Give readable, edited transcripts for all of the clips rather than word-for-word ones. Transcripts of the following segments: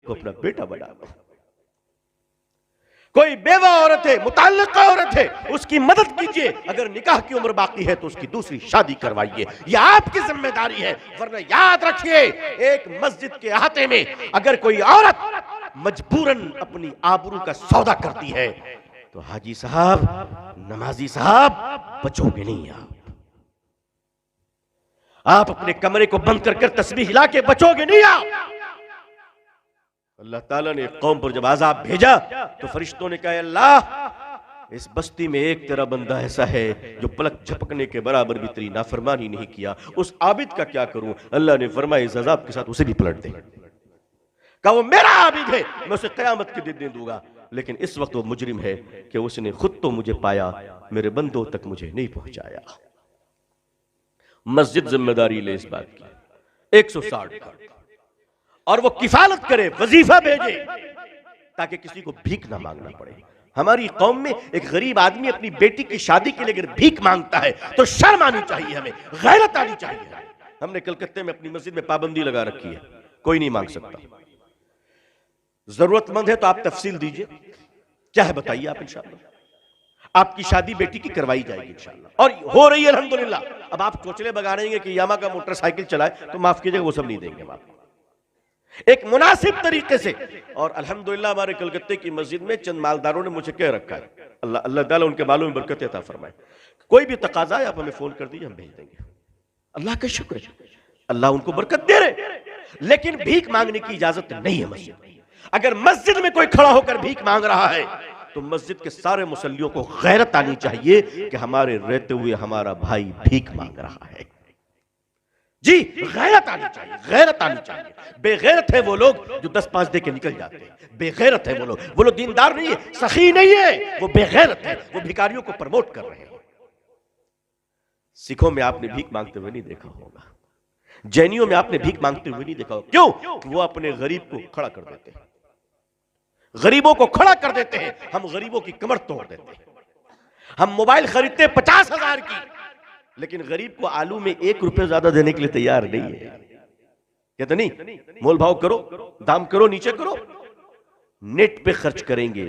को अपना बेटा बना लो। कोई बेवा औरत है, मुताल्लिका औरत है, उसकी मदद कीजिए। अगर निकाह की उम्र बाकी है तो उसकी दूसरी शादी करवाइए। यह आपकी जिम्मेदारी है। वरना याद रखिए, एक मस्जिद के अहाते में अगर कोई औरत मजबूरन अपनी आबरू का सौदा करती है तो हाजी साहब, नमाजी साहब, बचोगे नहीं। आप अपने कमरे को बंद कर तस्बीह हिला के बचोगे नहीं। अल्लाह ताला ने कौम पर जब अज़ाब भेजा तो फरिश्तों ने कहा, अल्लाह, इस बस्ती में एक तेरा बंदा ऐसा है जो पलक झपकने के बराबर भी तेरी नाफरमानी नहीं किया, उस आबिद का क्या करूं? अल्लाह ने फरमाया, इस अज़ाब के साथ उसे भी पलट दे। कहा वो मेरा आबिद है, मैं उसे क़यामत के दिन दे दूंगा, लेकिन इस वक्त वो मुजरिम है कि उसने खुद तो मुझे पाया, मेरे बंदों तक मुझे नहीं पहुंचाया। मस्जिद जिम्मेदारी ले इस बात की 160 का, और वो किफालत करे, वजीफा भेजे, ताकि किसी को भीख ना मांगना पड़े। हमारी कौम में एक गरीब आदमी अपनी बेटी की शादी के लिए अगर भीख मांगता है तो शर्म आनी चाहिए, हमें गैरत आनी चाहिए। हमने कलकत्ते में अपनी मस्जिद में पाबंदी लगा रखी है, कोई नहीं मांग सकता। जरूरतमंद है तो आप तफसील दीजिए, क्या है बताइए आप, इंशाअल्लाह आपकी शादी बेटी की करवाई जाएगी इंशाअल्लाह, और हो रही है अल्हम्दुलिल्लाह। अब आप चोचले बगाड़ेंगे कि यामा का मोटरसाइकिल चलाए तो माफ कीजिएगा, वो सब नहीं देंगे हम आपको, एक मुनासिब तरीके से। और अल्हम्दुलिल्लाह हमारे कलकत्ते की मस्जिद में चंद मालदारों ने मुझे कह रखा है, अल्लाह ताला उनके मालों में बरकत अता फरमाए, कोई भी तकाजा है आप हमें फोन कर दीजिए, हम भेज देंगे। अल्लाह का शुक्र है, अल्लाह उनको बरकत दे रहे। लेकिन भीख मांगने की इजाजत नहीं है मस्जिद में। अगर मस्जिद में कोई खड़ा होकर भीख मांग रहा है तो मस्जिद के सारे मुसल्लियों को गैरत आनी चाहिए कि हमारे रहते हुए हमारा भाई भीख मांग रहा है। जी, गैरत आनी चाहिए, गैरत आनी चाहिए। बेगैरत है वो लोग जो 10-5 दे के निकल जाते हैं, बेगैरत है वो लोग दीनदार नहीं है, सखी नहीं है, वो बेगैरत है, वो भिखारियों को प्रमोट कर रहे हैं। सिखों में आपने भीख मांगते हुए नहीं देखा होगा, जैनियों में आपने भीख मांगते हुए नहीं देखा होगा। क्यों? वो अपने गरीब को खड़ा कर देते हैं, गरीबों को खड़ा कर देते हैं। हम गरीबों की कमर तोड़ देते हैं। हम मोबाइल खरीदते 50,000 की, लेकिन गरीब को आलू में 1 रुपए ज्यादा देने के लिए तैयार नहीं है। कहते नहीं, मोल भाव करो, दाम करो, नीचे करो। नेट पे खर्च करेंगे,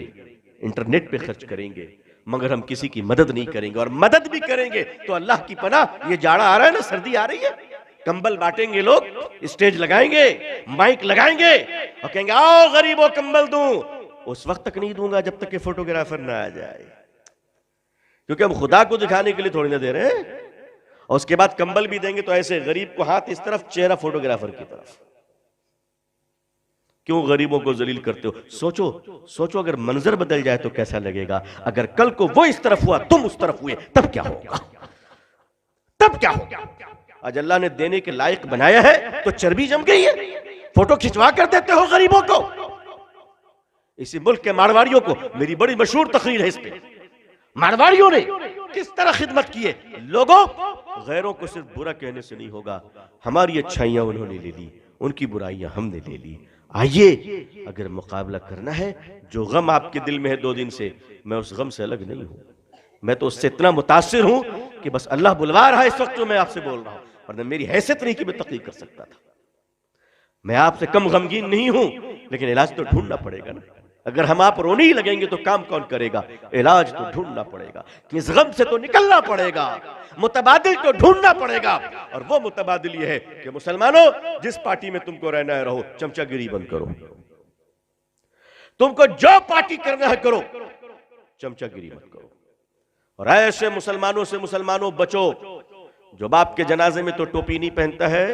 इंटरनेट पे खर्च करेंगे, मगर हम किसी की मदद नहीं करेंगे। और मदद भी करेंगे तो अल्लाह की पनाह, ये जाड़ा आ रहा है ना, सर्दी आ रही है, कंबल बांटेंगे लोग, स्टेज लगाएंगे, माइक लगाएंगे और कहेंगे आओ गरीबों कंबल दूं। उस वक्त तक नहीं दूंगा जब तक कि फोटोग्राफर ना आ जाए, क्योंकि हम खुदा को दिखाने के लिए थोड़ी ना दे रहे हैं। और उसके बाद कंबल भी देंगे तो ऐसे गरीब को हाथ इस तरफ, चेहरा फोटोग्राफर की तरफ। क्यों गरीबों को जलील करते हो? सोचो अगर मंजर बदल जाए तो कैसा लगेगा। अगर कल को वो इस तरफ हुआ, तुम उस तरफ हुए, तब क्या होगा? तब क्या होगा? आज अल्लाह ने देने के लायक बनाया है तो चर्बी जम गई है, फोटो खिंचवा कर देते हो गरीबों को। इसी मुल्क के मारवाड़ियों को, मेरी बड़ी मशहूर तकरीर है इस पे, मारवाड़ियों ने किस तरह खिदमत की है। लोगों, गैरों को सिर्फ बुरा कहने से नहीं होगा, हमारी अच्छाइयां उन्होंने ले ली, उनकी बुराइयां हमने ले ली। आइए, अगर मुकाबला करना है, जो गम आपके दिल में है 2 दिन से, मैं उस गम से अलग नहीं हूं। मैं तो उससे इतना मुतासिर हूं कि बस अल्लाह बुलवा रहा है इस वक्त जो मैं आपसे बोल रहा हूं, वरना मेरी हैसियत नहीं कि मैं तकलीफ कर सकता था। मैं आपसे कम गमगीन नहीं हूं, लेकिन इलाज तो ढूंढना पड़ेगा ना। अगर हम आप रोने ही लगेंगे तो काम कौन करेगा? इलाज तो ढूंढना पड़ेगा, कि इस गम से तो निकलना पड़ेगा, मुतबादिल तो ढूंढना पड़ेगा। और वो मुतबादिल ये है कि मुसलमानों, जिस पार्टी में तुमको रहना है रहो, चमचागिरी बंद करो। तुमको जो पार्टी करना है करो, चमचागिरी मत करो। और ऐसे मुसलमानों से मुसलमानों बचो जो बाप के जनाजे में तो टोपी नहीं पहनता है,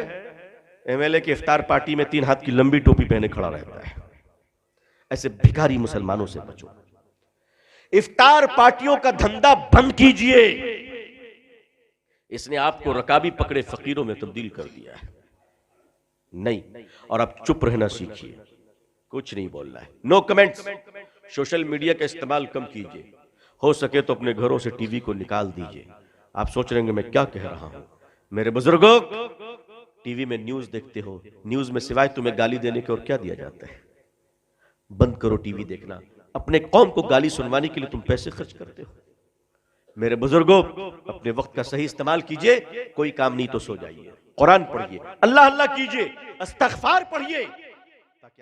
एमएलए की इफ्तार पार्टी में 3 हाथ की लंबी टोपी पहने खड़ा रहता है। ऐसे भिखारी मुसलमानों से बचो। इफ्तार पार्टियों का धंधा बंद कीजिए, इसने आपको रकाबी पकड़े फकीरों में तब्दील कर दिया है। नहीं, और आप चुप रहना सीखिए, कुछ नहीं बोलना है, नो कमेंट्स। सोशल मीडिया का इस्तेमाल कम कीजिए, हो सके तो अपने घरों से टीवी को निकाल दीजिए। आप सोच रहे हैं मैं क्या कह रहा हूं। मेरे बुजुर्गों, टीवी में न्यूज देखते हो, न्यूज में सिवाय तुम्हें गाली देने के और क्या दिया जाता है? बंद करो टीवी देखना। अपने कौम को गाली सुनवाने के लिए तुम पैसे खर्च करते हो। मेरे बुजुर्गों, अपने वक्त का सही इस्तेमाल कीजिए। कोई काम नहीं तो सो जाइए, कुरान पढ़िए, अल्लाह अल्लाह कीजिए, इस्तग़फ़ार पढ़िए, ताकि